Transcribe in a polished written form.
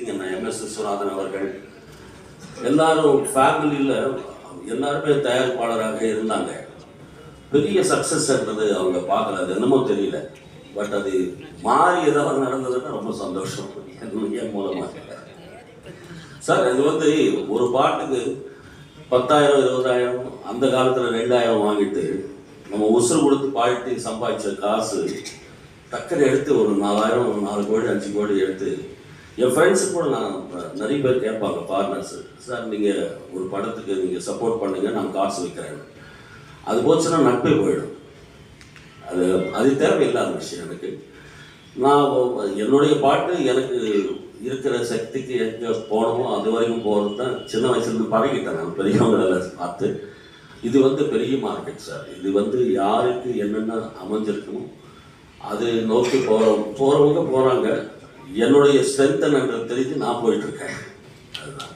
பார்த்தீங்கன்னா எம்எஸ் விஸ்வநாதன் அவர்கள் எல்லாரும் ஃபேமிலியில் எல்லாருமே தயாரிப்பாளராக இருந்தாங்க. பெரிய சக்ஸஸ்ன்றது அவங்க பார்க்கல, அது என்னமோ தெரியல. பட் அது மாறி ஏதாவது நடந்ததுன்னா ரொம்ப சந்தோஷம் என் மூலமாக. சார் இது வந்து ஒரு பாட்டுக்கு 10,000 20,000 அந்த காலத்தில் 2,000 வாங்கிட்டு நம்ம உசுறு கொடுத்து பாடிட்டு சம்பாதிச்ச காசு டக்குன்னு எடுத்து ஒரு 4,000 ஒரு 4 கோடி 5 கோடி எடுத்து என் ஃப்ரெண்ட்ஸு கூட நான் நிறைய பேர் கேட்பாங்க பார்ட்னர்ஸு, சார் நீங்கள் ஒரு படத்துக்கு நீங்கள் சப்போர்ட் பண்ணுங்க, நான் காசு வைக்கிறேன். அது போச்சுன்னா நட்பே போயிடும். அது தேவையில்லாத விஷயம் எனக்கு. நான் என்னுடைய பாட்டு எனக்கு இருக்கிற சக்திக்கு எங்கே போகணுமோ அது வரைக்கும் போகிறது தான் சின்ன வயசுலேருந்து பழகிட்டேன் நான் பெரியவங்களை பார்த்து. இது வந்து பெரிய மார்க்கெட் சார். இது வந்து யாருக்கு என்னென்ன அமைஞ்சிருக்கணும் அது நோக்கி போகிறவங்க போகிறாங்க. என்னுடைய ஸ்ட்ரென்த் என்னன்றது தெரிஞ்சு நான் போயிட்டுருக்கேன். அதுதான்.